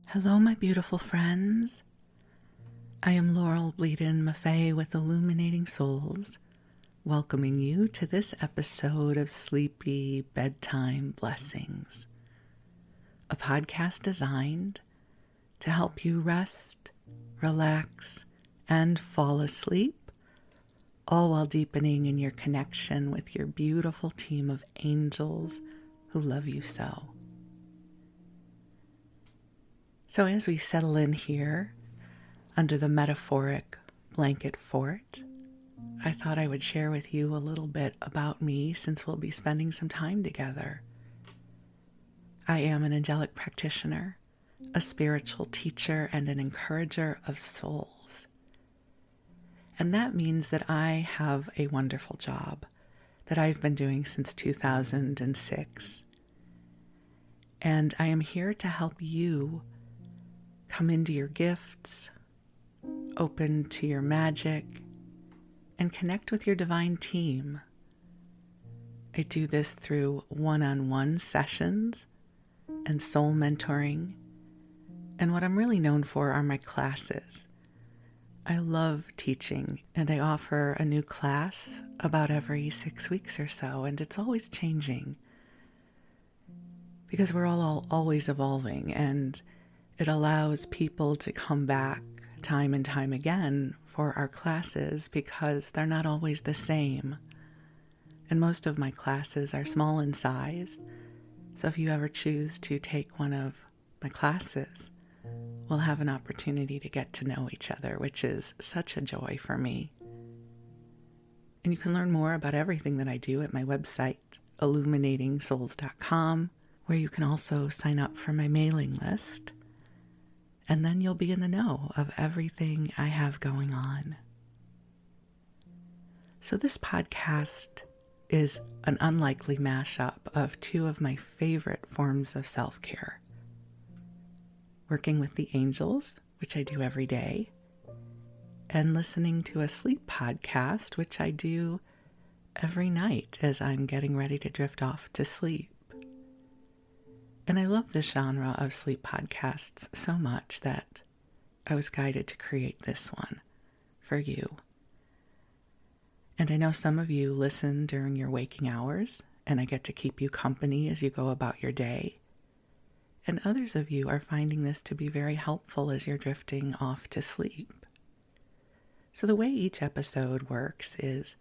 Hello, my beautiful friends. I am Laurel Bleadon-Maffei with Illuminating Souls, welcoming you to this episode of Sleepy Bedtime Blessings, a podcast designed to help you rest, relax, and fall asleep, all while deepening in your connection with your beautiful team of angels who love you so. So as we settle in here under the metaphoric blanket fort, I thought I would share with you a little bit about me since we'll be spending some time together. I am an angelic practitioner, a spiritual teacher, and an encourager of souls. And that means that I have a wonderful job that I've been doing since 2006. And I am here to help you come into your gifts, open to your magic, and connect with your divine team. I do this through one-on-one sessions and soul mentoring, and what I'm really known for are my classes. I love teaching, and I offer a new class about every 6 weeks or so, and it's always changing because we're all always evolving, and it allows people to come back time and time again for our classes because they're not always the same. And most of my classes are small in size. So if you ever choose to take one of my classes, we'll have an opportunity to get to know each other, which is such a joy for me. And you can learn more about everything that I do at my website, illuminatingsouls.com, where you can also sign up for my mailing list. And then you'll be in the know of everything I have going on. So this podcast is an unlikely mashup of two of my favorite forms of self-care. Working with the angels, which I do every day, and listening to a sleep podcast, which I do every night as I'm getting ready to drift off to sleep. And I love this genre of sleep podcasts so much that I was guided to create this one for you. And I know some of you listen during your waking hours, and I get to keep you company as you go about your day. And others of you are finding this to be very helpful as you're drifting off to sleep. So the way each episode works is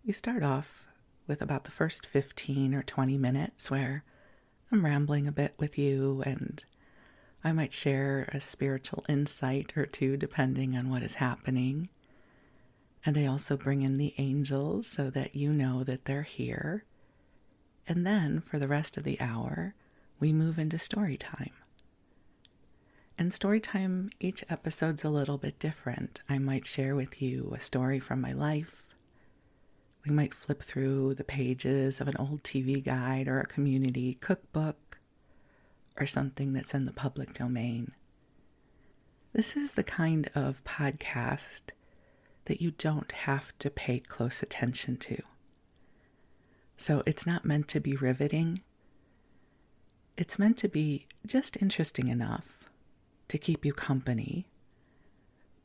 we start off with about the first 15 or 20 minutes where I'm rambling a bit with you, and I might share a spiritual insight or two depending on what is happening. And I also bring in the angels so that you know that they're here. And then for the rest of the hour, we move into story time. And story time, each episode's a little bit different. I might share with you a story from my life. We might flip through the pages of an old TV guide or a community cookbook or something that's in the public domain. This is the kind of podcast that you don't have to pay close attention to. So it's not meant to be riveting. It's meant to be just interesting enough to keep you company,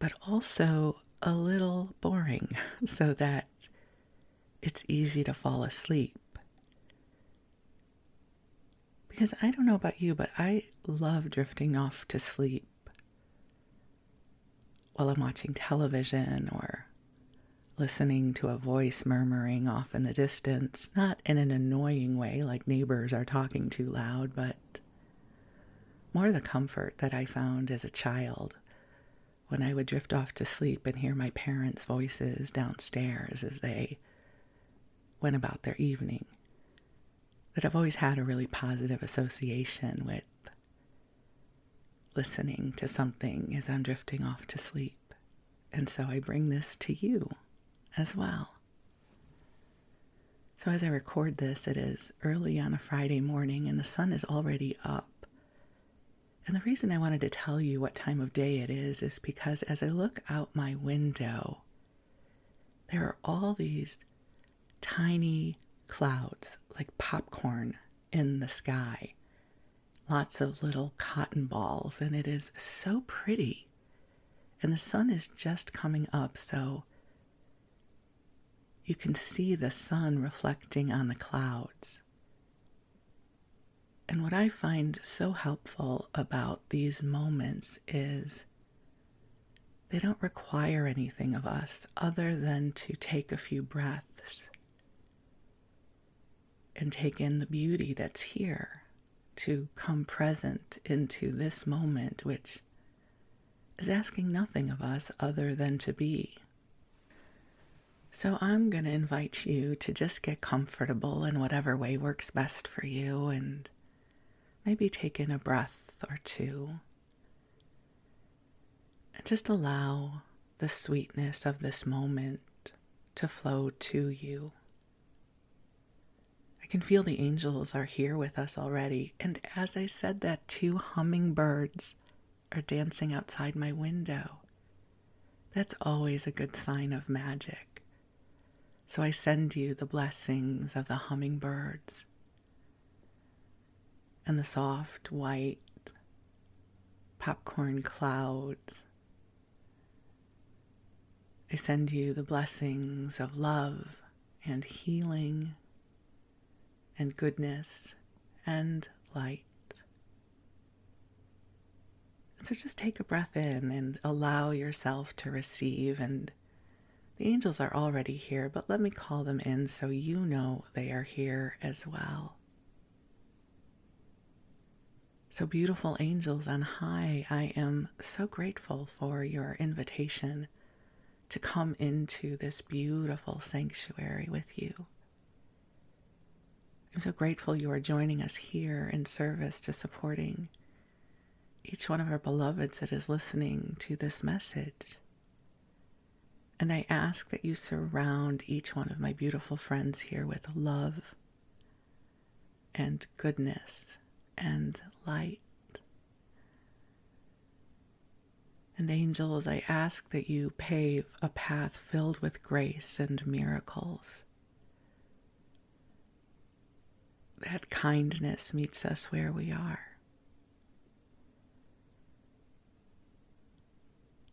but also a little boring so that it's easy to fall asleep. Because I don't know about you, but I love drifting off to sleep while I'm watching television or listening to a voice murmuring off in the distance, not in an annoying way like neighbors are talking too loud, but more the comfort that I found as a child when I would drift off to sleep and hear my parents' voices downstairs as they went about their evening, that I've always had a really positive association with listening to something as I'm drifting off to sleep. And so I bring this to you as well. So as I record this, it is early on a Friday morning and the sun is already up. And the reason I wanted to tell you what time of day it is because as I look out my window, there are all these tiny clouds like popcorn in the sky lots of little cotton balls, and it is so pretty. And the sun is just coming up, so you can see the sun reflecting on the clouds. And what I find so helpful about these moments is they don't require anything of us other than to take a few breaths and take in the beauty that's here, to come present into this moment, which is asking nothing of us other than to be. So I'm going to invite you to just get comfortable in whatever way works best for you, and maybe take in a breath or two. And just allow the sweetness of this moment to flow to you. I can feel the angels are here with us already. And as I said that, 2 hummingbirds are dancing outside my window. That's always a good sign of magic. So I send you the blessings of the hummingbirds and the soft white popcorn clouds. I send you the blessings of love and healing and goodness and light. So just take a breath in and allow yourself to receive. And the angels are already here, but let me call them in so you know they are here as well. So beautiful angels on high, I am so grateful for your invitation to come into this beautiful sanctuary with you. I'm so grateful you are joining us here in service to supporting each one of our beloveds that is listening to this message. And I ask that you surround each one of my beautiful friends here with love and goodness and light. And angels, I ask that you pave a path filled with grace and miracles. That kindness meets us where we are.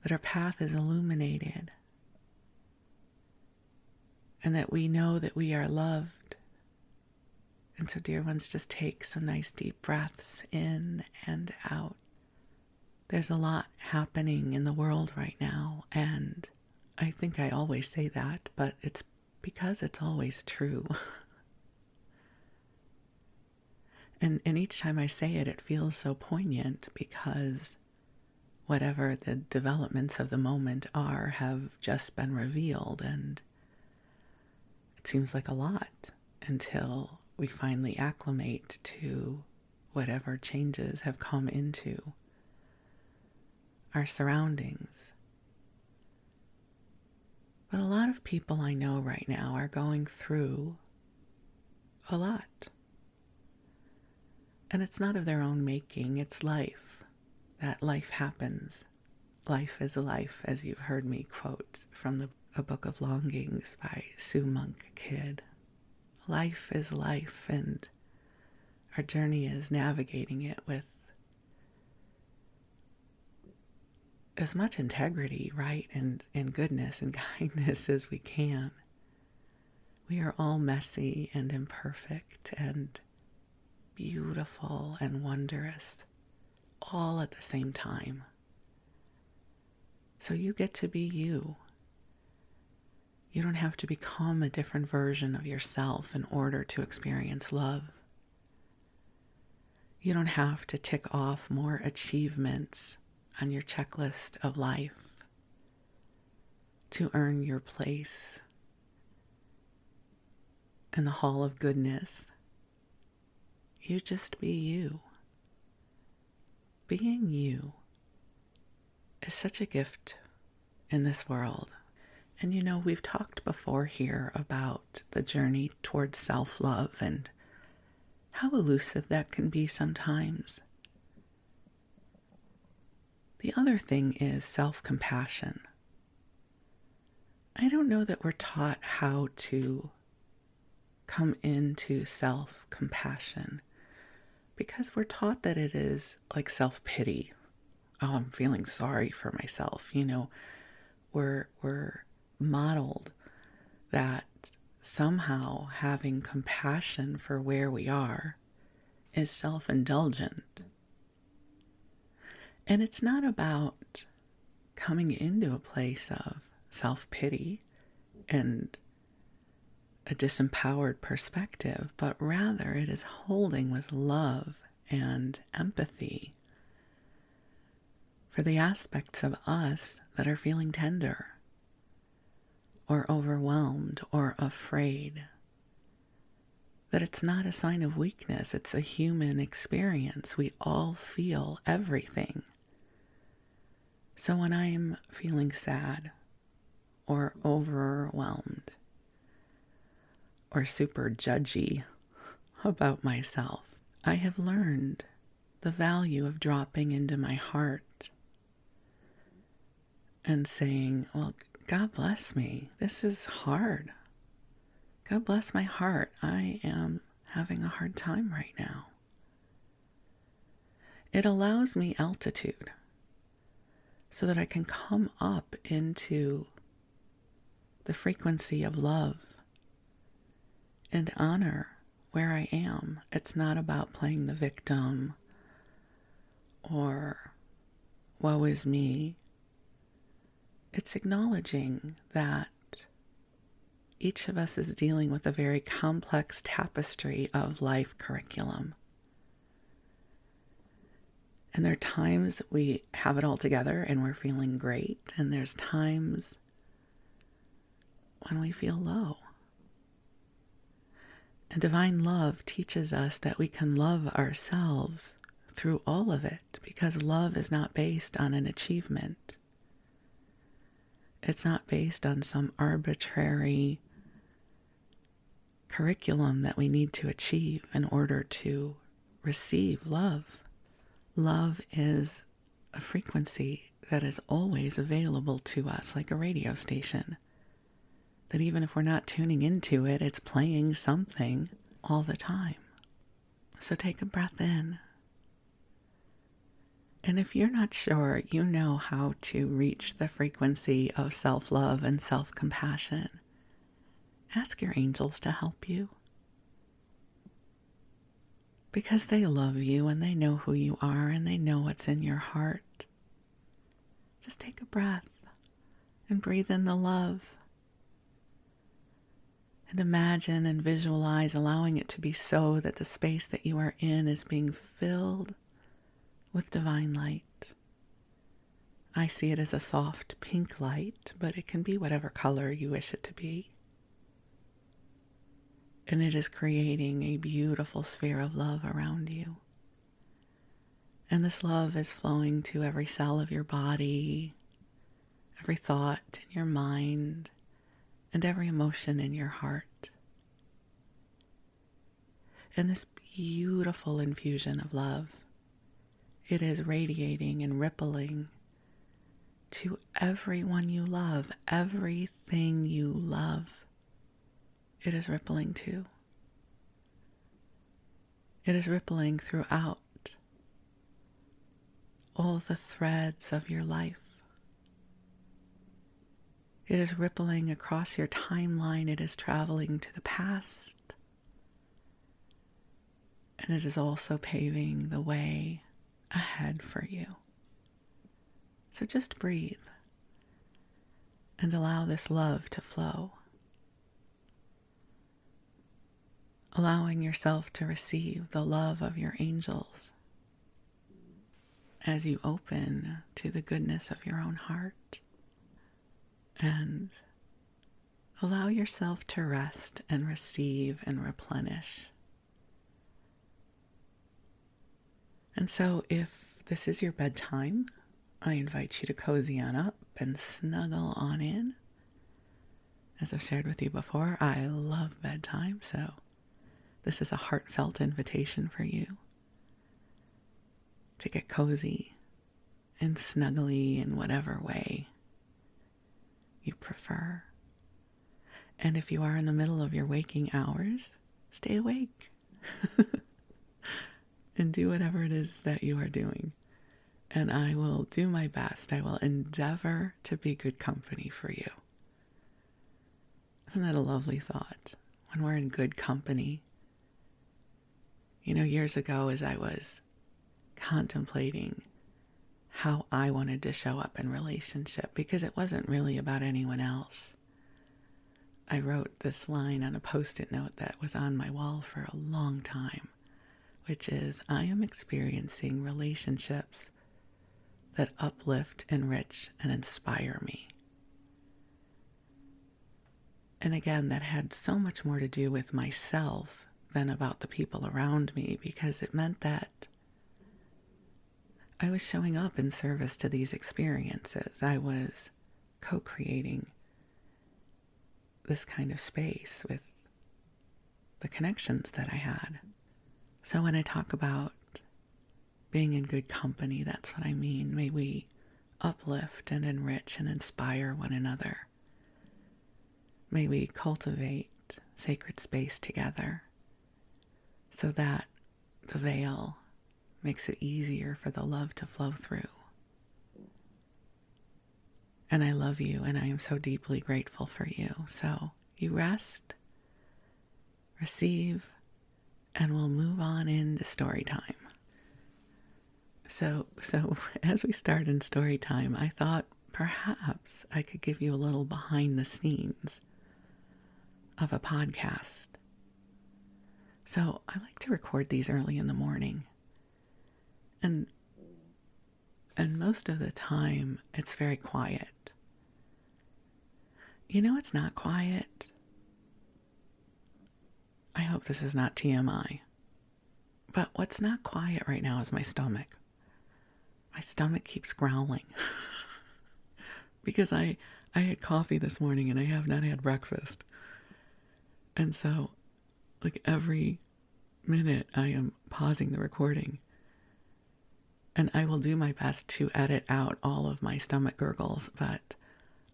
That our path is illuminated. And that we know that we are loved. And so, dear ones, just take some nice deep breaths in and out. There's a lot happening in the world right now, and I think I always say that, but it's because it's always true. And each time I say it, it feels so poignant because whatever the developments of the moment are have just been revealed, and it seems like a lot until we finally acclimate to whatever changes have come into our surroundings. But a lot of people I know right now are going through a lot. And it's not of their own making, it's life. That life happens. Life is life, as you've heard me quote from A Book of Longings by Sue Monk Kidd. Life is life, and our journey is navigating it with as much integrity, right, and goodness and kindness as we can. We are all messy and imperfect and beautiful and wondrous, all at the same time. So you get to be you. You don't have to become a different version of yourself in order to experience love. You don't have to tick off more achievements on your checklist of life to earn your place in the hall of goodness. You just be you. Being you is such a gift in this world. And you know, we've talked before here about the journey towards self-love and how elusive that can be sometimes. The other thing is self-compassion. I don't know that we're taught how to come into self-compassion because we're taught that it is like self-pity. Oh, I'm feeling sorry for myself. We're modeled that somehow having compassion for where we are is self-indulgent. And it's not about coming into a place of self-pity and a disempowered perspective, but rather it is holding with love and empathy for the aspects of us that are feeling tender or overwhelmed or afraid. That it's not a sign of weakness, it's a human experience. We all feel everything. So when I'm feeling sad or overwhelmed or super judgy about myself, I have learned the value of dropping into my heart and saying, well, God bless me. This is hard. God bless my heart. I am having a hard time right now. It allows me altitude so that I can come up into the frequency of love and honor where I am. It's not about playing the victim or woe is me. It's acknowledging that each of us is dealing with a very complex tapestry of life curriculum. And there are times we have it all together and we're feeling great, and there's times when we feel low. And divine love teaches us that we can love ourselves through all of it, because love is not based on an achievement. It's not based on some arbitrary curriculum that we need to achieve in order to receive love. Love is a frequency that is always available to us, like a radio station. That even if we're not tuning into it, it's playing something all the time. So take a breath in. And if you're not sure you know how to reach the frequency of self-love and self-compassion, ask your angels to help you. Because they love you and they know who you are and they know what's in your heart. Just take a breath and breathe in the love. And imagine and visualize allowing it to be so that the space that you are in is being filled with divine light. I see it as a soft pink light, but it can be whatever color you wish it to be. And it is creating a beautiful sphere of love around you. And this love is flowing to every cell of your body, every thought in your mind, and every emotion in your heart. And this beautiful infusion of love, it is radiating and rippling to everyone you love, everything you love. It is rippling to. It is rippling throughout all the threads of your life. It is rippling across your timeline. It is traveling to the past. And it is also paving the way ahead for you. So just breathe and allow this love to flow. Allowing yourself to receive the love of your angels as you open to the goodness of your own heart. And allow yourself to rest and receive and replenish. And so if this is your bedtime, I invite you to cozy on up and snuggle on in. As I've shared with you before, I love bedtime, so this is a heartfelt invitation for you to get cozy and snuggly in whatever way you prefer. And if you are in the middle of your waking hours, stay awake. and do whatever it is that you are doing. And I will do my best. I will endeavor to be good company for you. Isn't that a lovely thought? When we're in good company. You know, years ago, as I was contemplating how I wanted to show up in relationship, because it wasn't really about anyone else, I wrote this line on a Post-it note that was on my wall for a long time, which is, I am experiencing relationships that uplift, enrich, and inspire me. And again, that had so much more to do with myself than about the people around me, because it meant that I was showing up in service to these experiences. I was co-creating this kind of space with the connections that I had. So when I talk about being in good company, that's what I mean. May we uplift and enrich and inspire one another. May we cultivate sacred space together so that the veil makes it easier for the love to flow through. And I love you, and I am so deeply grateful for you. So you rest, receive, and we'll move on into story time. So as we start in story time, I thought perhaps I could give you a little behind the scenes of a podcast. So I like to record these early in the morning. And most of the time, it's very quiet. You know, it's not quiet. I hope this is not TMI. But what's not quiet right now is my stomach. My stomach keeps growling. Because I had coffee this morning and I have not had breakfast. And so, like, every minute I am pausing the recording. And I will do my best to edit out all of my stomach gurgles, but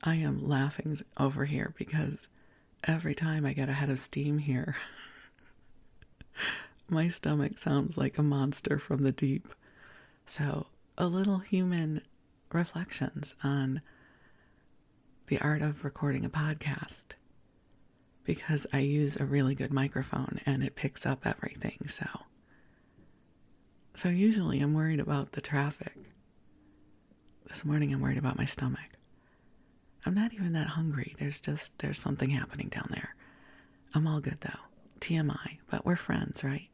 I am laughing over here because every time I get a head of steam here, my stomach sounds like a monster from the deep. So, a little human reflections on the art of recording a podcast, because I use a really good microphone and it picks up everything. So usually I'm worried about the traffic. This morning I'm worried about my stomach. I'm not even that hungry. There's something happening down there. I'm all good though. TMI, but we're friends, right?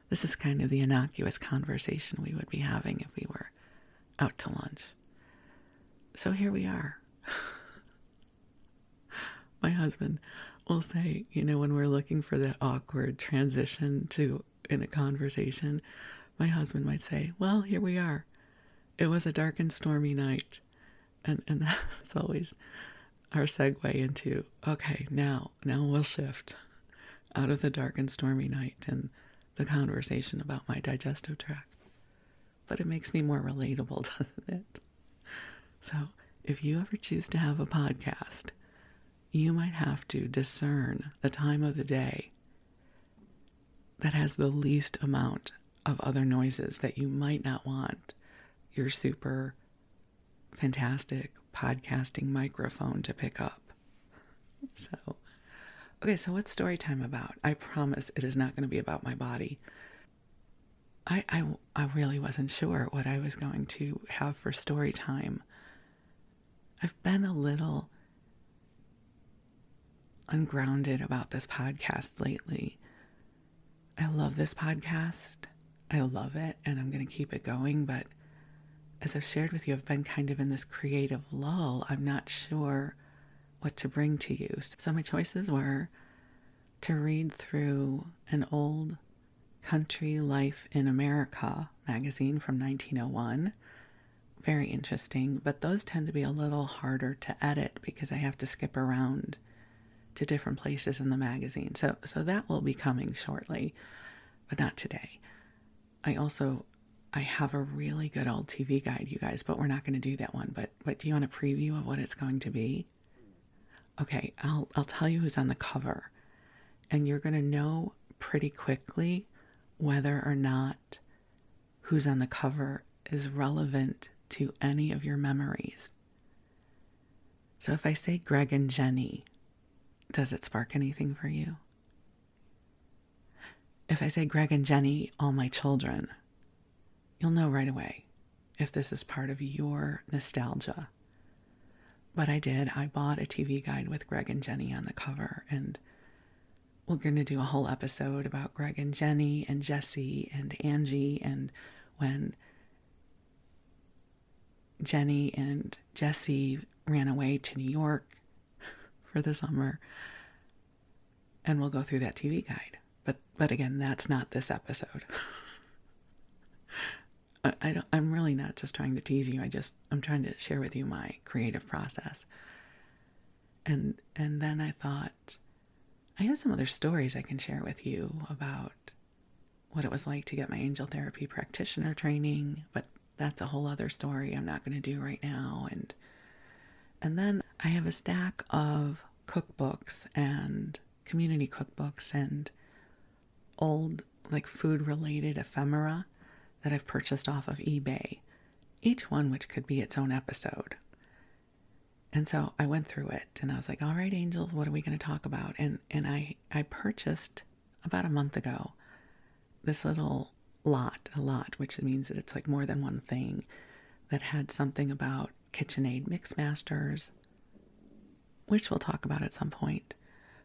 This is kind of the innocuous conversation we would be having if we were out to lunch. So here we are. My husband will say, you know, when we're looking for that awkward transition in a conversation, my husband might say, well, here we are. It was a dark and stormy night. And that's always our segue into, okay, now we'll shift out of the dark and stormy night and the conversation about my digestive tract. But it makes me more relatable, doesn't it? So if you ever choose to have a podcast, you might have to discern the time of the day that has the least amount of other noises that you might not want your super fantastic podcasting microphone to pick up. So what's story time about? I promise it is not going to be about my body. I really wasn't sure what I was going to have for story time. I've been a little ungrounded about this podcast lately. I love this podcast. I love it, and I'm going to keep it going, but as I've shared with you, I've been kind of in this creative lull. I'm not sure what to bring to you. So my choices were to read through an old Country Life in America magazine from 1901. Very interesting, but those tend to be a little harder to edit because I have to skip around to different places in the magazine. So that will be coming shortly, but not today. I have a really good old TV guide, you guys, but we're not going to do that one. But do you want a preview of what it's going to be? Okay, I'll tell you who's on the cover, and you're going to know pretty quickly whether or not who's on the cover is relevant to any of your memories. So if I say Greg and Jenny, does it spark anything for you? If I say Greg and Jenny, all my children, you'll know right away if this is part of your nostalgia. But I did. I bought a TV guide with Greg and Jenny on the cover, and we're going to do a whole episode about Greg and Jenny and Jesse and Angie, and when Jenny and Jesse ran away to New York for the summer. And we'll go through that TV guide. But again, that's not this episode. I'm really not just trying to tease you. I'm trying to share with you my creative process. And then I thought, I have some other stories I can share with you about what it was like to get my angel therapy practitioner training, but that's a whole other story I'm not going to do right now. And then I have a stack of cookbooks and community cookbooks and old, like, food-related ephemera that I've purchased off of eBay, each one which could be its own episode. And so I went through it, and I was like, all right, angels, what are we going to talk about? And I purchased about a month ago this little a lot, which means that it's like more than one thing, that had something about KitchenAid Mixmasters, which we'll talk about at some point.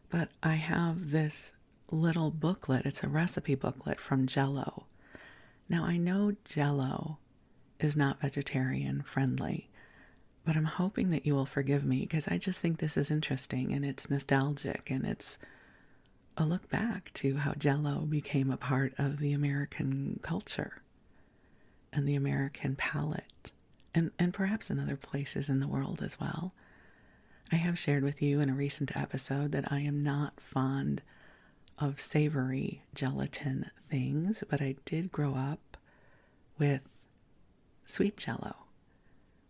But I have this little booklet. It's a recipe booklet from Jell-O. Now, I know Jell-O is not vegetarian friendly, but I'm hoping that you will forgive me, because I just think this is interesting, and it's nostalgic, and it's a look back to how Jell-O became a part of the American culture and the American palate, and perhaps in other places in the world as well. I have shared with you in a recent episode that I am not fond of savory gelatin things, but I did grow up with sweet Jell-O,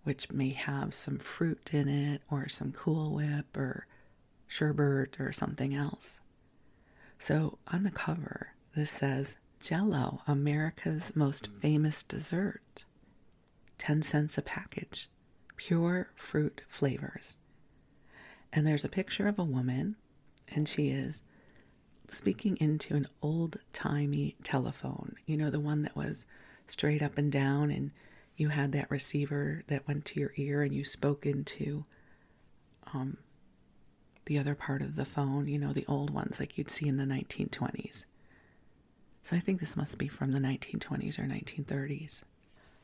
which may have some fruit in it or some Cool Whip or sherbet or something else. So on the cover, this says, Jell-O, America's most famous dessert. 10 cents a package. Pure fruit flavors. And there's a picture of a woman, and she is speaking into an old-timey telephone. You know, the one that was straight up and down, and you had that receiver that went to your ear, and you spoke into the other part of the phone, you know, the old ones like you'd see in the 1920s. So I think this must be from the 1920s or 1930s.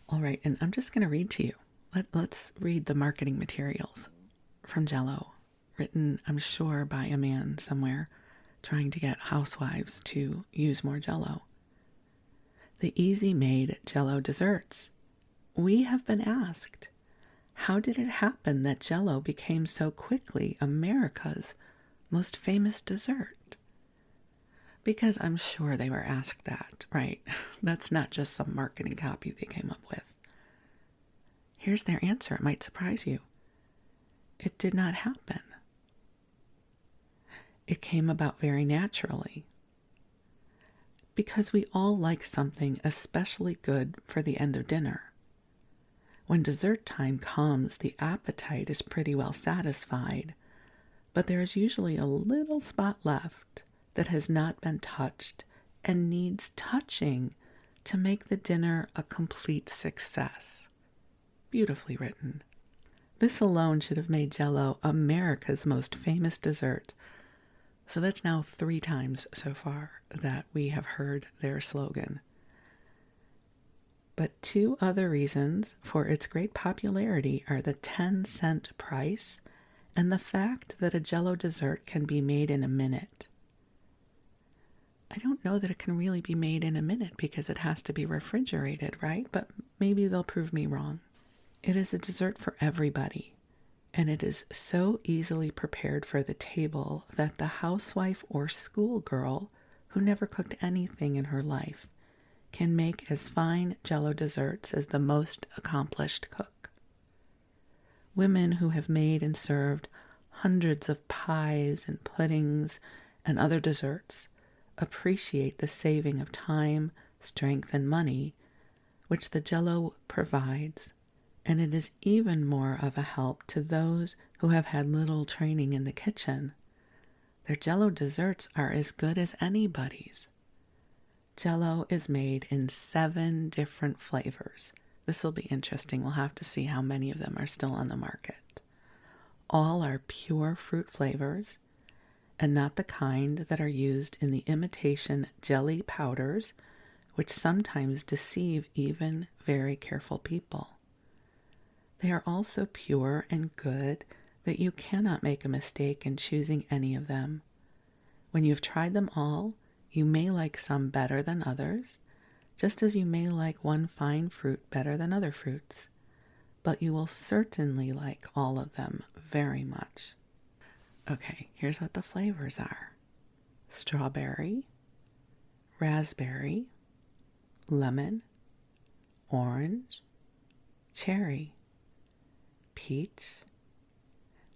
All right, and I'm just going to read to you. Let's read the marketing materials from Jell-O, written, I'm sure, by a man somewhere trying to get housewives to use more Jell-O. The easy-made Jell-O desserts. We have been asked, how did it happen that Jell-O became so quickly America's most famous dessert? Because I'm sure they were asked that, right? That's not just some marketing copy they came up with. Here's their answer. It might surprise you. It did not happen. It came about very naturally. Because we all like something especially good for the end of dinner. When dessert time comes, the appetite is pretty well satisfied, but there is usually a little spot left that has not been touched and needs touching to make the dinner a complete success. Beautifully written. This alone should have made Jell-O America's most famous dessert. So that's now 3 times so far that we have heard their slogan. But 2 other reasons for its great popularity are the 10-cent price and the fact that a Jell-O dessert can be made in a minute. I don't know that it can really be made in a minute because it has to be refrigerated, right? But maybe they'll prove me wrong. It is a dessert for everybody, and it is so easily prepared for the table that the housewife or schoolgirl who never cooked anything in her life can make as fine Jell-O desserts as the most accomplished cook. Women who have made and served hundreds of pies and puddings and other desserts appreciate the saving of time, strength, and money which the Jell-O provides, and it is even more of a help to those who have had little training in the kitchen. Their Jell-O desserts are as good as anybody's. Jell-O is made in 7 different flavors. This will be interesting. We'll have to see how many of them are still on the market. All are pure fruit flavors, and not the kind that are used in the imitation jelly powders, which sometimes deceive even very careful people. They are also pure and good that you cannot make a mistake in choosing any of them. When you've tried them all, you may like some better than others, just as you may like one fine fruit better than other fruits, but you will certainly like all of them very much. Okay, here's what the flavors are: strawberry, raspberry, lemon, orange, cherry, peach,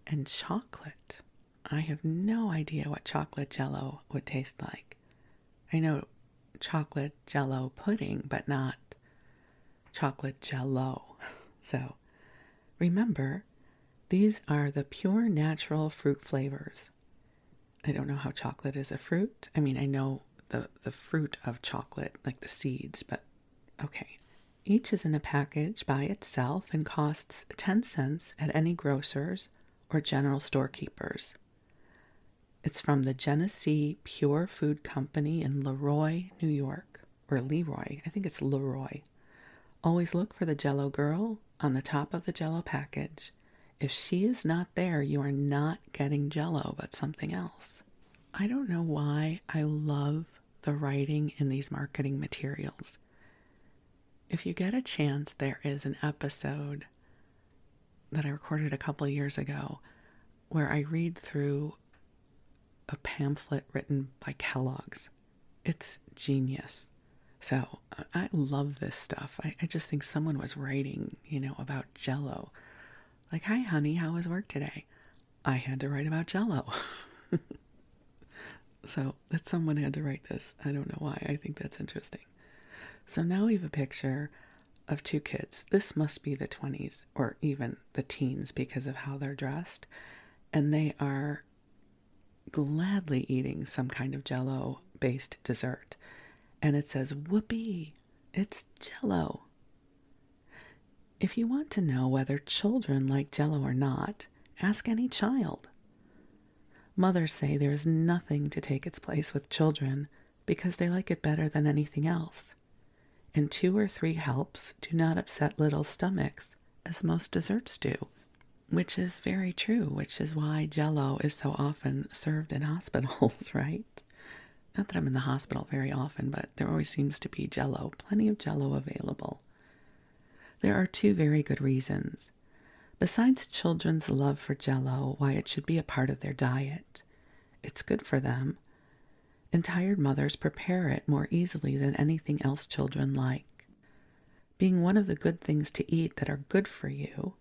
and chocolate. I have no idea what chocolate Jell-O would taste like. I know chocolate Jell-O pudding, but not chocolate Jell-O. So remember, these are the pure natural fruit flavors. I don't know how chocolate is a fruit. I mean, I know the fruit of chocolate, like the seeds, but okay. Each is in a package by itself and costs 10 cents at any grocer's or general storekeepers. It's from the Genesee Pure Food Company in Leroy, New York. Or Leroy. I think it's Leroy. Always look for the Jell-O girl on the top of the Jell-O package. If she is not there, you are not getting Jell-O, but something else. I don't know why I love the writing in these marketing materials. If you get a chance, there is an episode that I recorded a couple of years ago where I read through a pamphlet written by Kellogg's. It's genius. So I love this stuff. I just think someone was writing, about Jell-O. Like, hi, honey, how was work today? I had to write about Jell-O. So that someone had to write this. I don't know why. I think that's interesting. So now we have a picture of 2 kids. This must be the 20s or even the teens because of how they're dressed. And they are gladly eating some kind of Jell-O based dessert. And it says, whoopee, it's Jell-O. If you want to know whether children like Jell-O or not, ask any child. Mothers say there is nothing to take its place with children because they like it better than anything else. And 2 or 3 helps do not upset little stomachs, as most desserts do. Which is very true, which is why Jell-O is so often served in hospitals, right? Not that I'm in the hospital very often, but there always seems to be Jell-O, plenty of Jell-O available. There are 2 very good reasons. Besides children's love for Jell-O, why it should be a part of their diet. It's good for them, and tired mothers prepare it more easily than anything else children like. Being one of the good things to eat that are good for you,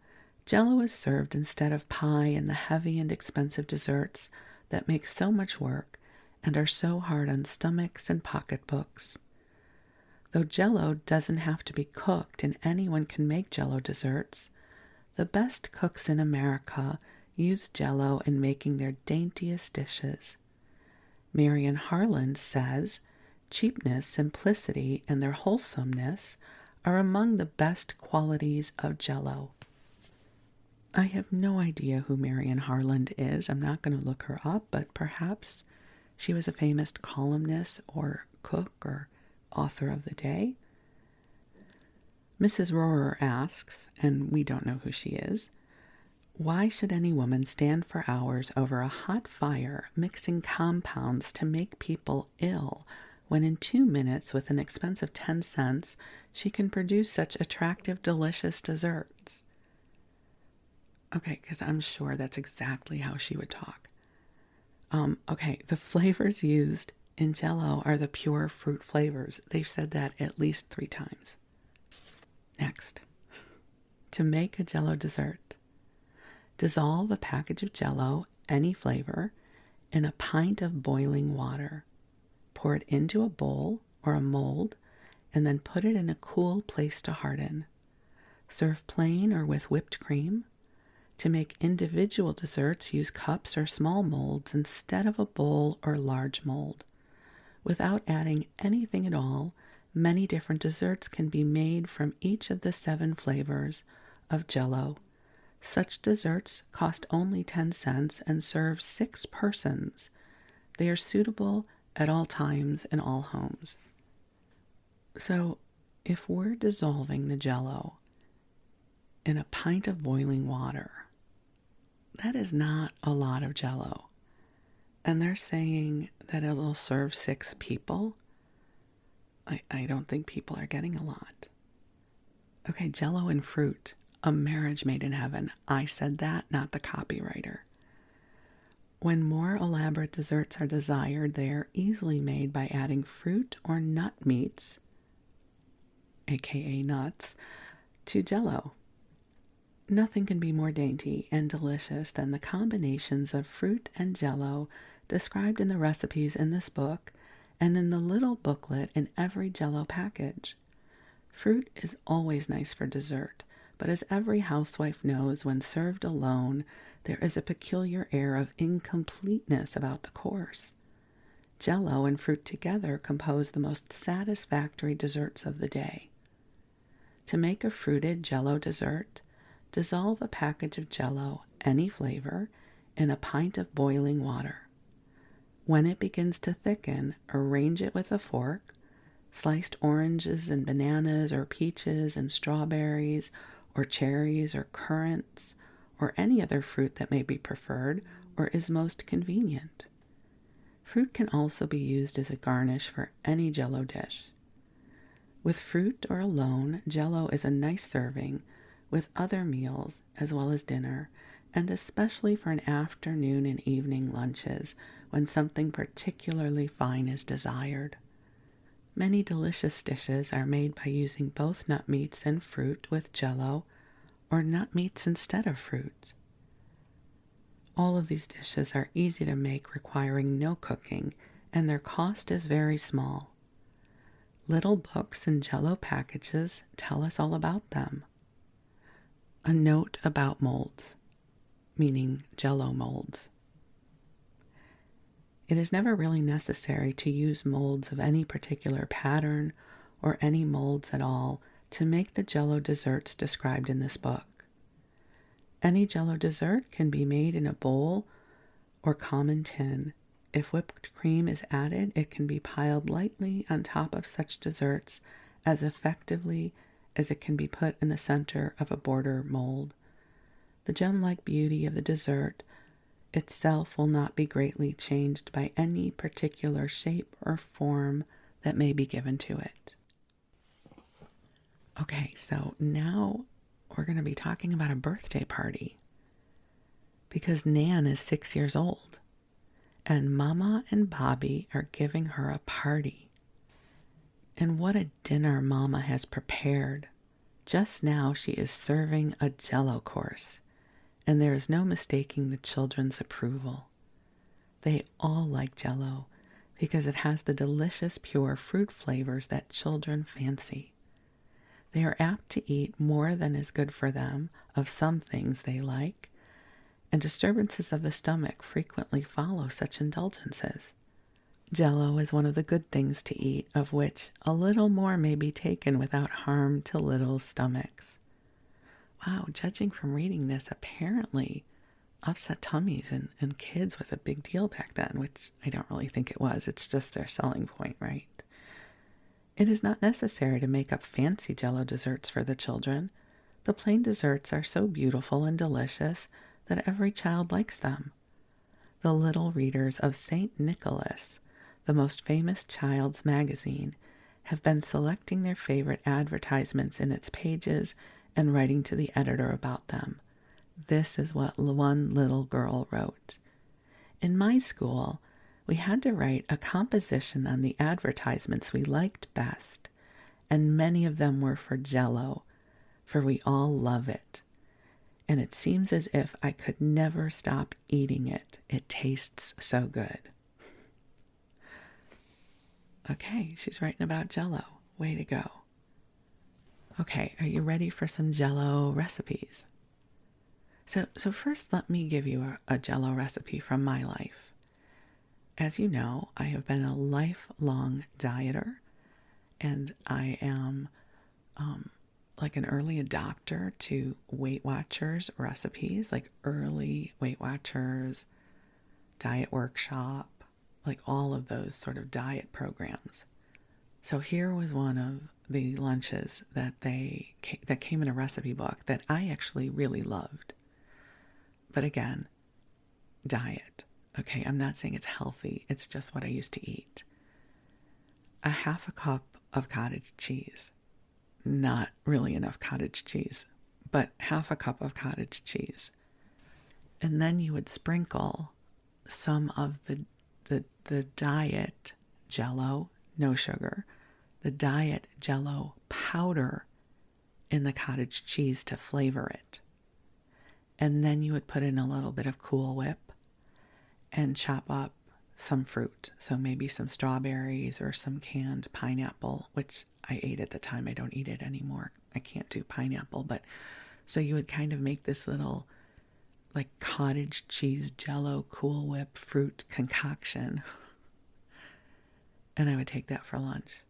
Jell-O is served instead of pie and the heavy and expensive desserts that make so much work and are so hard on stomachs and pocketbooks. Though Jell-O doesn't have to be cooked and anyone can make Jell-O desserts, the best cooks in America use Jell-O in making their daintiest dishes. Marian Harland says, cheapness, simplicity, and their wholesomeness are among the best qualities of Jell-O. I have no idea who Marian Harland is. I'm not going to look her up, but perhaps she was a famous columnist or cook or author of the day. Mrs. Rohrer asks, and we don't know who she is, why should any woman stand for hours over a hot fire mixing compounds to make people ill when in 2 minutes with an expense of 10 cents she can produce such attractive, delicious desserts? Okay, because I'm sure that's exactly how she would talk. Okay, the flavors used in Jell-O are the pure fruit flavors. They've said that at least 3 times. Next, to make a Jell-O dessert, dissolve a package of Jell-O, any flavor, in a pint of boiling water. Pour Pour it into a bowl or a mold and then put it in a cool place to harden. Serve plain or with whipped cream. To make individual desserts, use cups or small molds instead of a bowl or large mold. Without adding anything at all, many different desserts can be made from each of the 7 flavors of Jell-O. Such desserts cost only 10 cents and serve 6 persons. They are suitable at all times in all homes. So, if we're dissolving the Jell-O in a pint of boiling water, that is not a lot of Jell-O. And they're saying that it'll serve 6 people. I don't think people are getting a lot. Okay, Jell-O and fruit. A marriage made in heaven. I said that, not the copywriter. When more elaborate desserts are desired, they are easily made by adding fruit or nut meats, aka nuts, to Jell-O. Nothing can be more dainty and delicious than the combinations of fruit and Jell-O described in the recipes in this book and in the little booklet in every Jell-O package. Fruit is always nice for dessert, but as every housewife knows, when served alone, there is a peculiar air of incompleteness about the course. Jell-O and fruit together compose the most satisfactory desserts of the day. To make a fruited Jell-O dessert, dissolve a package of Jell-O, any flavor, in a pint of boiling water. When it begins to thicken, arrange it with a fork. Sliced oranges and bananas or peaches and strawberries or cherries or currants or any other fruit that may be preferred or is most convenient. Fruit can also be used as a garnish for any Jell-O dish. With fruit or alone, Jell-O is a nice serving with other meals as well as dinner, and especially for an afternoon and evening lunches when something particularly fine is desired. Many delicious dishes are made by using both nut meats and fruit with Jell-O, or nut meats instead of fruit. All of these dishes are easy to make, requiring no cooking, and their cost is very small. Little books and Jell-O packages tell us all about them. A note about molds, meaning Jell-O molds. It is never really necessary to use molds of any particular pattern or any molds at all to make the Jell-O desserts described in this book. Any Jell-O dessert can be made in a bowl or common tin. If whipped cream is added, it can be piled lightly on top of such desserts as effectively as it can be put in the center of a border mold. The gem-like beauty of the dessert itself will not be greatly changed by any particular shape or form that may be given to it. Okay, so now we're going to be talking about a birthday party because Nan is 6 years old and Mama and Bobby are giving her a party. And what a dinner Mama has prepared. Just now she is serving a Jell-O course, and there is no mistaking the children's approval. They all like Jell-O because it has the delicious pure fruit flavors that children fancy. They are apt to eat more than is good for them of some things they like, and disturbances of the stomach frequently follow such indulgences. Jell-O is one of the good things to eat, of which a little more may be taken without harm to little stomachs. Wow, judging from reading this, apparently upset tummies and kids was a big deal back then, which I don't really think it was. It's just their selling point, right? It is not necessary to make up fancy Jell-O desserts for the children. The plain desserts are so beautiful and delicious that every child likes them. The little readers of St. Nicholas, the most famous child's magazine, have been selecting their favorite advertisements in its pages and writing to the editor about them. This is what one little girl wrote. In my school, we had to write a composition on the advertisements we liked best, and many of them were for Jell-O, for we all love it. And it seems as if I could never stop eating it. It tastes so good. Okay, she's writing about Jell-O. Way to go. Okay, are you ready for some Jell-O recipes? So first, let me give you a Jell-O recipe from my life. As you know, I have been a lifelong dieter, and I am like an early adopter to Weight Watchers recipes, like early Weight Watchers, diet workshop, like all of those sort of diet programs. So here was one of the lunches that came in a recipe book that I actually really loved. But again, diet. Okay, I'm not saying it's healthy. It's just what I used to eat. A half a cup of cottage cheese. Not really enough cottage cheese, but half a cup of cottage cheese. And then you would sprinkle some of the diet Jell-O, no sugar, the diet Jell-O powder in the cottage cheese to flavor it. And then you would put in a little bit of Cool Whip and chop up some fruit. So maybe some strawberries or some canned pineapple, which I ate at the time. I don't eat it anymore. I can't do pineapple. But so you would kind of make this little like cottage cheese Jell-O Cool Whip fruit concoction. And I would take that for lunch.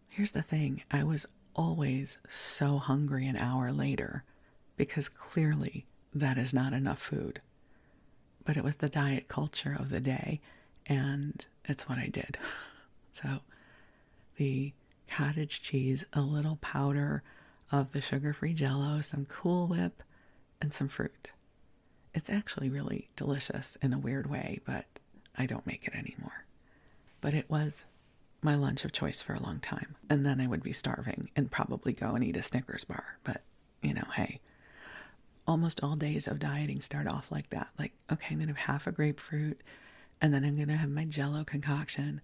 Here's the thing. I was always so hungry an hour later because clearly that is not enough food. But it was the diet culture of the day, and it's what I did. So the cottage cheese, a little powder of the sugar-free Jell-O, some Cool Whip, and some fruit. It's actually really delicious in a weird way, but I don't make it anymore. But it was my lunch of choice for a long time. And then I would be starving and probably go and eat a Snickers bar. But, hey, almost all days of dieting start off like that. Like, okay, I'm going to have half a grapefruit, and then I'm going to have my Jell-O concoction.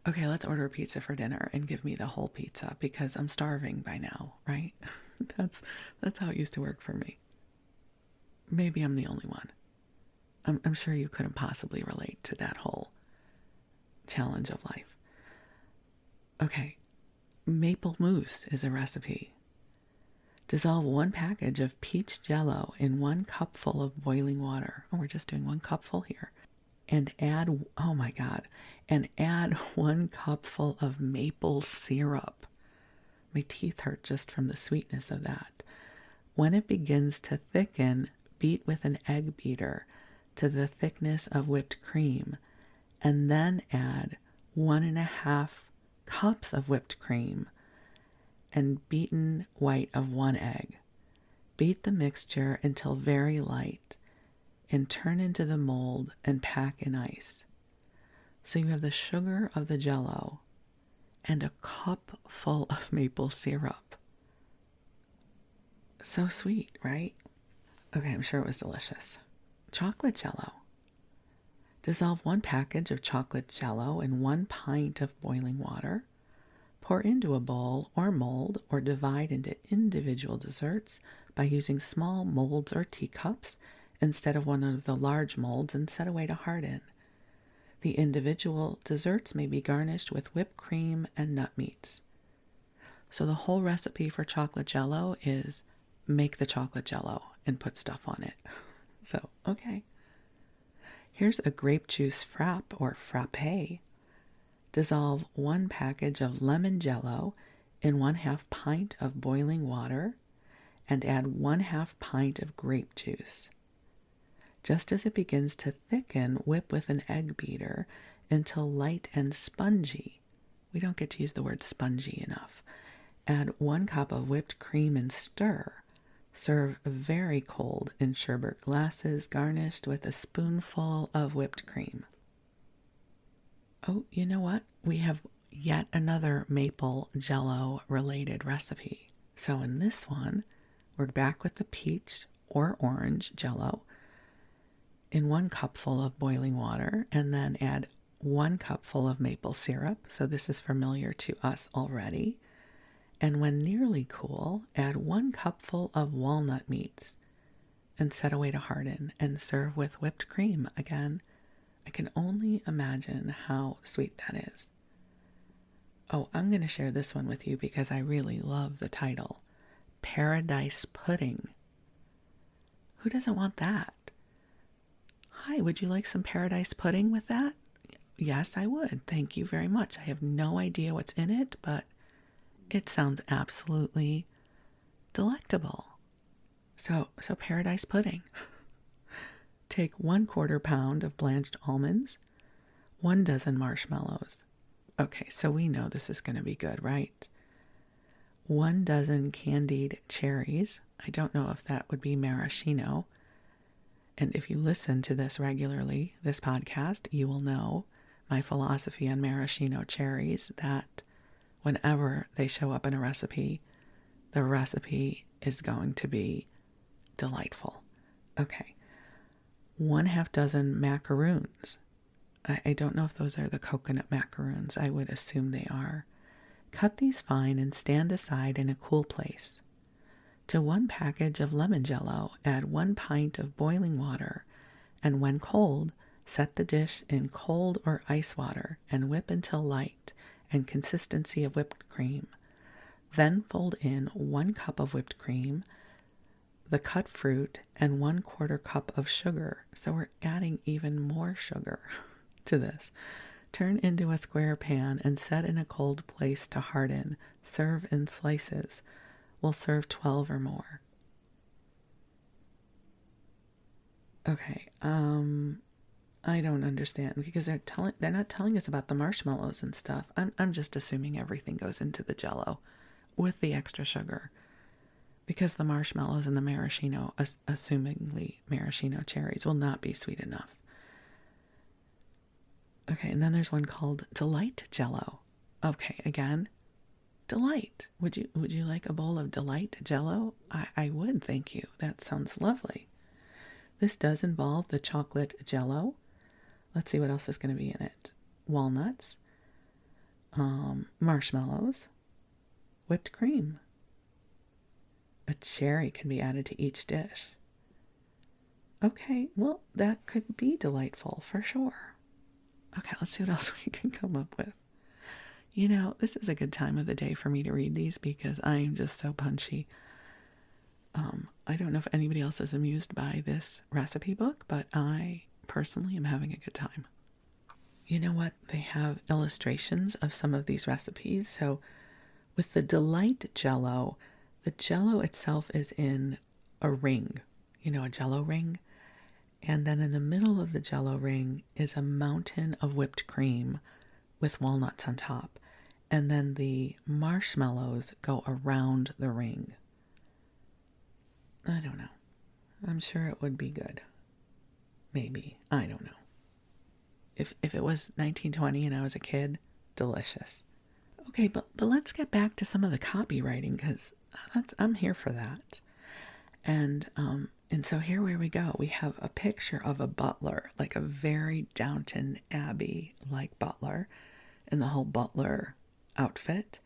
Okay, let's order a pizza for dinner and give me the whole pizza because I'm starving by now, right? That's how it used to work for me. Maybe I'm the only one. I'm sure you couldn't possibly relate to that whole challenge of life. Okay, maple mousse is a recipe. Dissolve 1 package of peach Jell-O in 1 cupful of boiling water. Oh, we're just doing 1 cupful here. And add 1 cupful of maple syrup. My teeth hurt just from the sweetness of that. When it begins to thicken, beat with an egg beater to the thickness of whipped cream, and then add 1.5 cups of whipped cream and beaten white of 1 egg. Beat the mixture until very light and turn into the mold and pack in ice. So you have the sugar of the Jell-O and a cup full of maple syrup. So sweet, right? Okay, I'm sure it was delicious. Chocolate Jell-O. Dissolve 1 package of chocolate Jell-O in 1 pint of boiling water. Pour into a bowl or mold or divide into individual desserts by using small molds or teacups instead of one of the large molds and set away to harden. The individual desserts may be garnished with whipped cream and nut meats. So the whole recipe for chocolate Jell-O is make the chocolate Jell-O and put stuff on it. So, okay. Here's a grape juice frappe or frappe. Dissolve 1 package of lemon Jell-O in 1/2 pint of boiling water and add 1/2 pint of grape juice. Just as it begins to thicken, whip with an egg beater until light and spongy. We don't get to use the word spongy enough. Add 1 cup of whipped cream and stir. Serve very cold in sherbet glasses garnished with a spoonful of whipped cream. Oh, you know what? We have yet another maple Jell-O related recipe. So in this one, we're back with the peach or orange Jell-O in 1 cupful of boiling water, and then add 1 cupful of maple syrup. So this is familiar to us already. And when nearly cool, add 1 cupful of walnut meats and set away to harden and serve with whipped cream. Again, I can only imagine how sweet that is. Oh, I'm going to share this one with you because I really love the title. Paradise Pudding. Who doesn't want that? Hi, would you like some paradise pudding with that? Yes, I would. Thank you very much. I have no idea what's in it, but it sounds absolutely delectable. So paradise pudding. Take 1/4 pound of blanched almonds, 1 dozen marshmallows. Okay, so we know this is going to be good, right? 1 dozen candied cherries. I don't know if that would be maraschino. And if you listen to this regularly, this podcast, you will know my philosophy on maraschino cherries, that whenever they show up in a recipe, the recipe is going to be delightful. Okay. 1/2 dozen macaroons. I don't know if those are the coconut macaroons. I would assume they are. Cut these fine and stand aside in a cool place. To 1 package of lemon Jell-O, add 1 pint of boiling water, and when cold, set the dish in cold or ice water and whip until light and consistency of whipped cream. Then fold in 1 cup of whipped cream, the cut fruit, and 1/4 cup of sugar. So we're adding even more sugar to this. Turn into a square pan and set in a cold place to harden. Serve in slices. We'll serve 12 or more. Okay, I don't understand because they're not telling us about the marshmallows and stuff. I'm just assuming everything goes into the Jell-O with the extra sugar, because the marshmallows and the maraschino, assumingly maraschino cherries, will not be sweet enough. Okay, and then there's one called Delight Jell-O. Okay, again, Delight. Would you like a bowl of Delight Jell-O? I would, thank you. That sounds lovely. This does involve the chocolate Jell-O. Let's see what else is going to be in it. Walnuts, marshmallows, whipped cream. A cherry can be added to each dish. Okay, well, that could be delightful for sure. Okay, let's see what else we can come up with. You know, this is a good time of the day for me to read these because I am just so punchy. I don't know if anybody else is amused by this recipe book, but I personally am having a good time. You know what? They have illustrations of some of these recipes. So with the Delight Jell-O, the Jell-O itself is in a ring, a Jell-O ring. And then in the middle of the Jell-O ring is a mountain of whipped cream with walnuts on top. And then the marshmallows go around the ring. I don't know. I'm sure it would be good. Maybe. I don't know. If it was 1920 and I was a kid, delicious. Okay, but let's get back to some of the copywriting because I'm here for that. And so here where we go. We have a picture of a butler, like a very Downton Abbey-like butler in the whole butler outfit.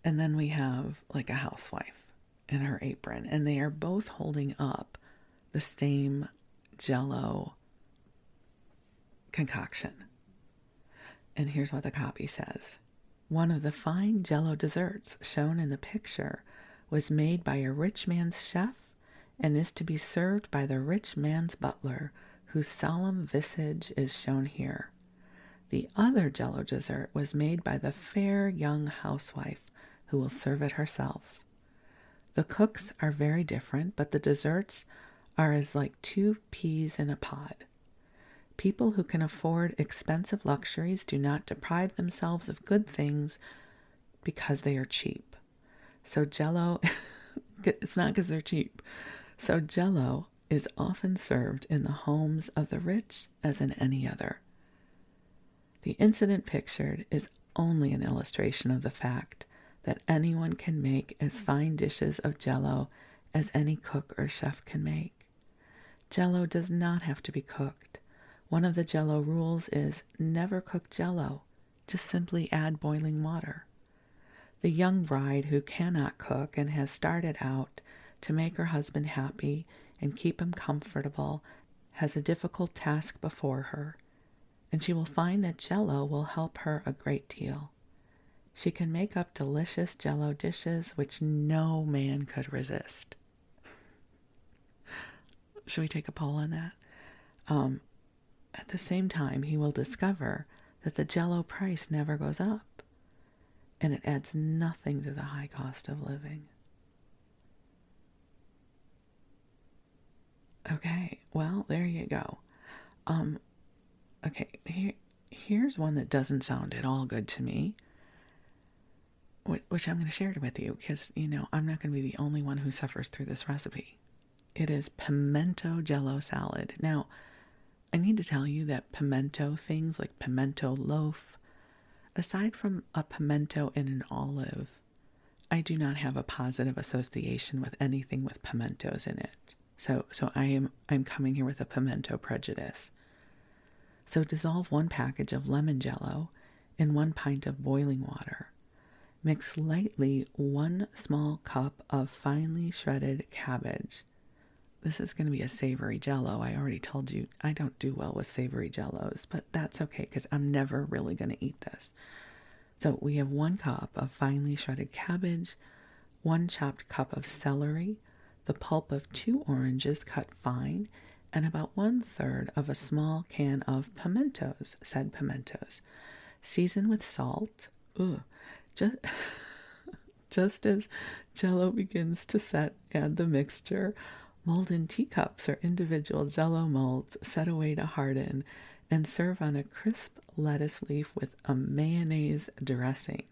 And then we have like a housewife in her apron. And they are both holding up the same Jell-O concoction. And here's what the copy says. One of the fine Jell-O desserts shown in the picture was made by a rich man's chef and is to be served by the rich man's butler, whose solemn visage is shown here. The other Jell-O dessert was made by the fair young housewife, who will serve it herself. The cooks are very different, but the desserts are as like 2 peas in a pod. People who can afford expensive luxuries do not deprive themselves of good things because they are cheap. So Jell-O, it's not because they're cheap. So Jell-O is often served in the homes of the rich as in any other. The incident pictured is only an illustration of the fact that anyone can make as fine dishes of Jell-O as any cook or chef can make. Jell-O does not have to be cooked. One of the Jell-O rules is never cook Jell-O, just simply add boiling water. The young bride who cannot cook and has started out to make her husband happy and keep him comfortable has a difficult task before her. and she will find that Jell-O will help her a great deal. She can make up delicious Jell-O dishes which no man could resist. Should we take a poll on that? At the same time, he will discover that the Jell-O price never goes up, and it adds nothing to the high cost of living. Okay, well, there you go. Okay, here's one that doesn't sound at all good to me, which I'm going to share it with you because, I'm not going to be the only one who suffers through this recipe. It is pimento Jell-O salad. Now, I need to tell you that pimento things like pimento loaf, aside from a pimento in an olive, I do not have a positive association with anything with pimentos in it. So I'm coming here with a pimento prejudice. So dissolve 1 package of lemon Jell-O in 1 pint of boiling water. Mix lightly 1 small cup of finely shredded cabbage. This is going to be a savory Jell-O. I already told you I don't do well with savory Jell-Os, but that's okay because I'm never really going to eat this. So we have 1 cup of finely shredded cabbage, 1 chopped cup of celery, the pulp of 2 oranges cut fine, and about 1/3 of a small can of pimentos, said pimentos. Season with salt. Just as Jell-O begins to set, add the mixture. Mold in teacups or individual Jell-O molds, set away to harden, and serve on a crisp lettuce leaf with a mayonnaise dressing.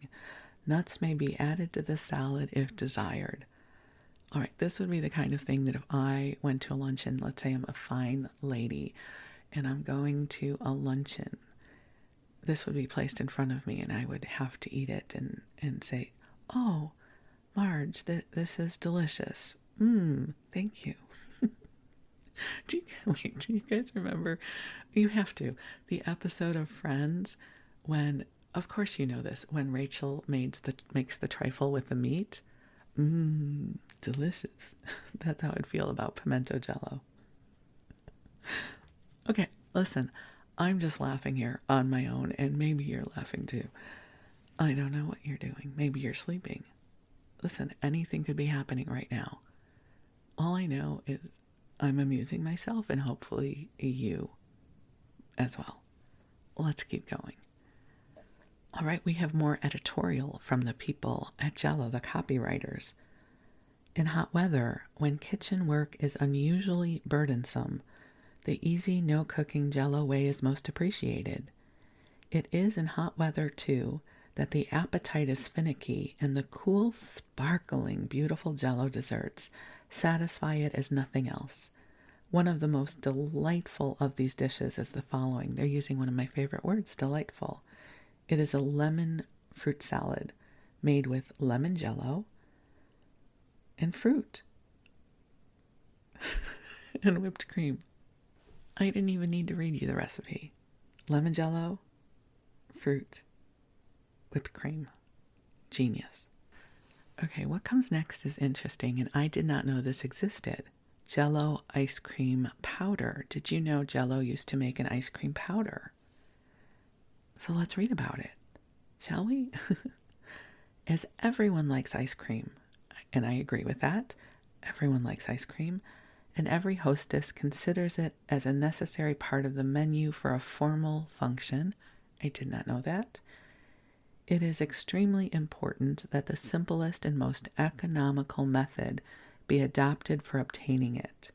Nuts may be added to the salad if desired. All right, this would be the kind of thing that if I went to a luncheon, let's say I'm a fine lady and I'm going to a luncheon, this would be placed in front of me and I would have to eat it and say, "Oh, Marge, this is delicious. Thank you." Do you guys remember? You have to. The episode of Friends when, of course you know this, when Rachel makes the trifle with the meat. Delicious. That's how I'd feel about pimento Jell-O. Okay, listen, I'm just laughing here on my own, and maybe you're laughing too. I don't know what you're doing. Maybe you're sleeping. Listen, anything could be happening right now. All I know is I'm amusing myself and hopefully you as well. Let's keep going. All right, we have more editorial from the people at Jell-O, the copywriters. In hot weather, when kitchen work is unusually burdensome, the easy, no-cooking Jell-O way is most appreciated. It is in hot weather, too, that the appetite is finicky and the cool, sparkling, beautiful Jell-O desserts satisfy it as nothing else. One of the most delightful of these dishes is the following. They're using one of my favorite words, delightful. It is a lemon fruit salad made with lemon Jell-O and fruit and whipped cream. I didn't even need to read you the recipe. Lemon Jell-O, fruit, whipped cream. Genius. Okay, what comes next is interesting, and I did not know this existed. Jell-O Ice Cream Powder. Did you know Jell-O used to make an ice cream powder? So let's read about it, shall we? As everyone likes ice cream, and I agree with that, everyone likes ice cream, and every hostess considers it as a necessary part of the menu for a formal function. I did not know that. It is extremely important that the simplest and most economical method be adopted for obtaining it.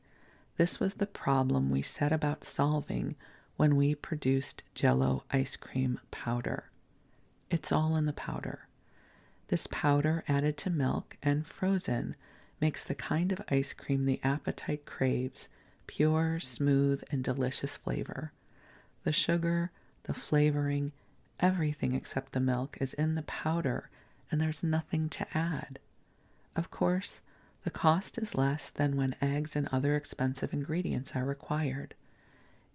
This was the problem we set about solving when we produced Jell-O Ice Cream Powder. It's all in the powder. This powder, added to milk and frozen, makes the kind of ice cream the appetite craves, pure, smooth, and delicious flavor. The sugar, the flavoring, everything except the milk is in the powder, and there's nothing to add. Of course, the cost is less than when eggs and other expensive ingredients are required.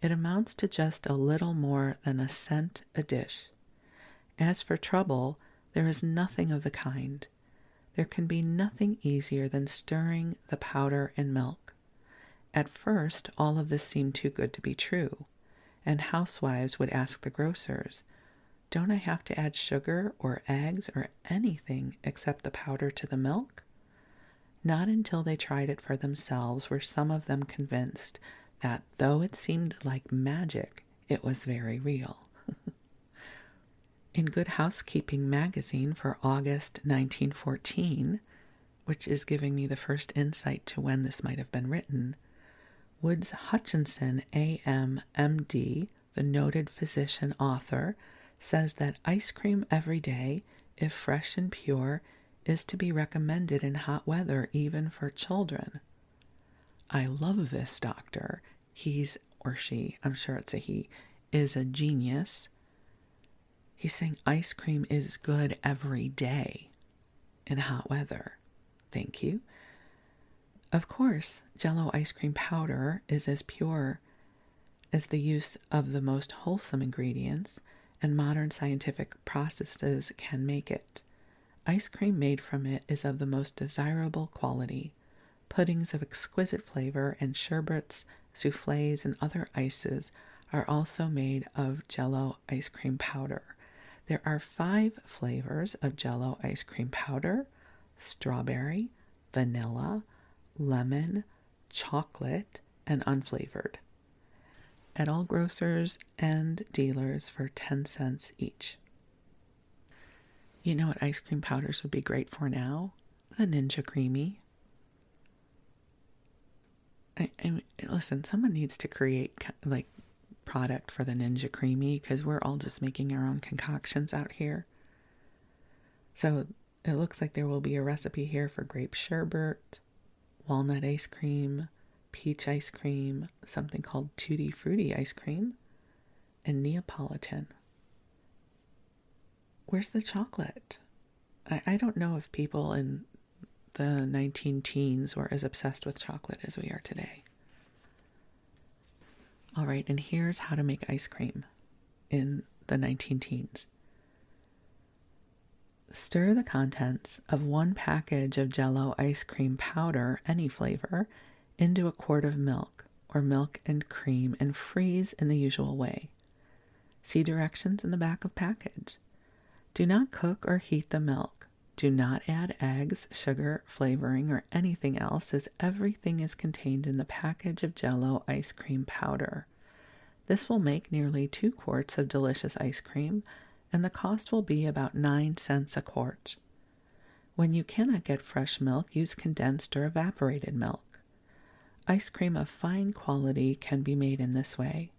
It amounts to just a little more than a cent a dish. As for trouble, there is nothing of the kind. There can be nothing easier than stirring the powder in milk. At first, all of this seemed too good to be true. and housewives would ask the grocers, "Don't I have to add sugar or eggs or anything except the powder to the milk?" Not until they tried it for themselves were some of them convinced that, though it seemed like magic, it was very real. In Good Housekeeping magazine for August 1914, which is giving me the first insight to when this might have been written, Woods Hutchinson, AM, MD, the noted physician author, says that ice cream every day, if fresh and pure, is to be recommended in hot weather even for children. I love this doctor. He's, or she, I'm sure it's a he, is a genius. He's saying ice cream is good every day in hot weather. Thank you. Of course, Jell-O Ice Cream Powder is as pure as the use of the most wholesome ingredients, and modern scientific processes can make it. Ice cream made from it is of the most desirable quality. Puddings of exquisite flavor and sherbets, soufflés, and other ices are also made of Jell-O Ice Cream Powder. There are 5 flavors of Jell-O Ice Cream Powder: strawberry, vanilla, lemon, chocolate, and unflavored. At all grocers and dealers for 10 cents each. You know what ice cream powders would be great for now? A Ninja Creamy. Listen, someone needs to create product for the Ninja Creamy, because we're all just making our own concoctions out here. So it looks like there will be a recipe here for grape sherbet, walnut ice cream, peach ice cream, something called Tutti Frutti ice cream, and Neapolitan. Where's the chocolate? I don't know if people in the 19-teens were as obsessed with chocolate as we are today. All right, and here's how to make ice cream in the 19-teens. Stir the contents of 1 package of Jell-O Ice Cream Powder, any flavor, into a quart of milk, or milk and cream, and freeze in the usual way. See directions in the back of package. Do not cook or heat the milk. Do not add eggs, sugar, flavoring, or anything else, as everything is contained in the package of Jell-O Ice Cream Powder. This will make nearly 2 quarts of delicious ice cream, and the cost will be about 9 cents a quart. When you cannot get fresh milk, use condensed or evaporated milk. Ice cream of fine quality can be made in this way.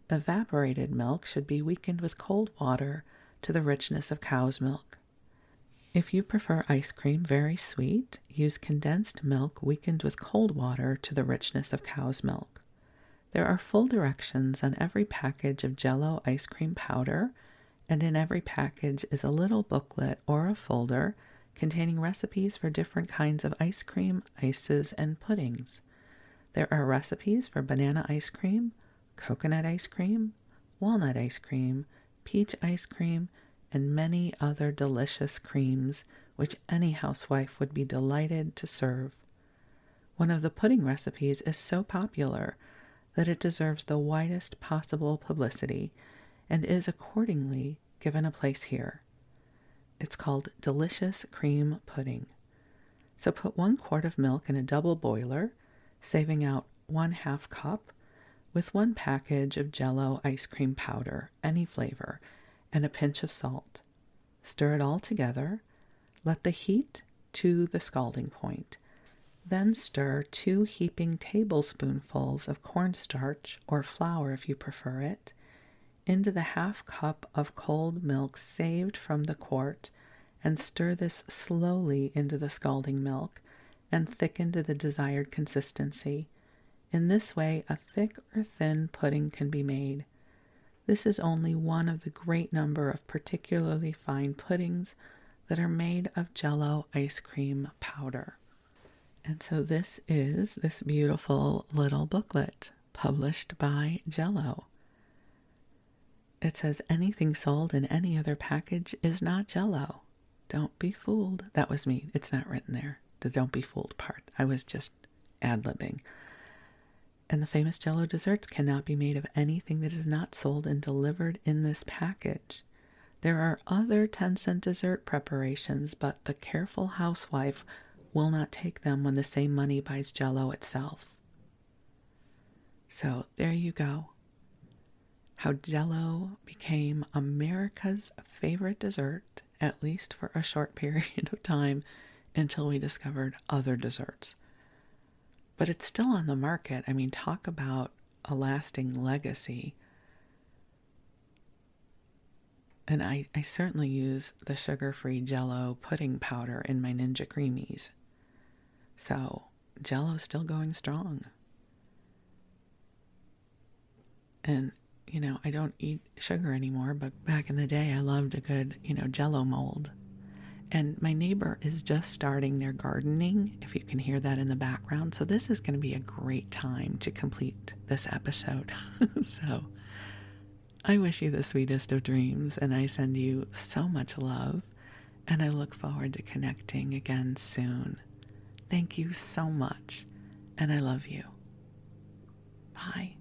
Evaporated milk should be weakened with cold water to the richness of cow's milk. If you prefer ice cream very sweet, use condensed milk weakened with cold water to the richness of cow's milk. There are full directions on every package of Jell-O Ice Cream Powder, and in every package is a little booklet or a folder containing recipes for different kinds of ice cream, ices, and puddings. There are recipes for banana ice cream, coconut ice cream, walnut ice cream, peach ice cream, and many other delicious creams which any housewife would be delighted to serve. One of the pudding recipes is so popular that it deserves the widest possible publicity and is accordingly given a place here. It's called Delicious Cream Pudding. So put 1 quart of milk in a double boiler, saving out 1/2 cup, with 1 package of Jell-O Ice Cream Powder, any flavor, and a pinch of salt. Stir it all together. Let the heat to the scalding point. Then stir 2 heaping tablespoonfuls of cornstarch, or flour if you prefer it, into the 1/2 cup of cold milk saved from the quart, and stir this slowly into the scalding milk and thicken to the desired consistency. In this way, a thick or thin pudding can be made. This is only one of the great number of particularly fine puddings that are made of Jell-O Ice Cream Powder. And so this is this beautiful little booklet published by Jell-O. It says, anything sold in any other package is not Jell-O. Don't be fooled. That was me. It's not written there, the don't be fooled part. I was just ad-libbing. And the famous Jell-O desserts cannot be made of anything that is not sold and delivered in this package. There are other 10-cent dessert preparations, but the careful housewife will not take them when the same money buys Jell-O itself. So there you go. How Jell-O became America's favorite dessert, at least for a short period of time, until we discovered other desserts. But it's still on the market. I mean, talk about a lasting legacy. And I certainly use the sugar-free Jell-O pudding powder in my Ninja Creamies. So, Jell-O's still going strong. And, I don't eat sugar anymore, but back in the day I loved a good, Jell-O mold. And my neighbor is just starting their gardening, if you can hear that in the background. So this is going to be a great time to complete this episode. So I wish you the sweetest of dreams, and I send you so much love, and I look forward to connecting again soon. Thank you so much, and I love you. Bye.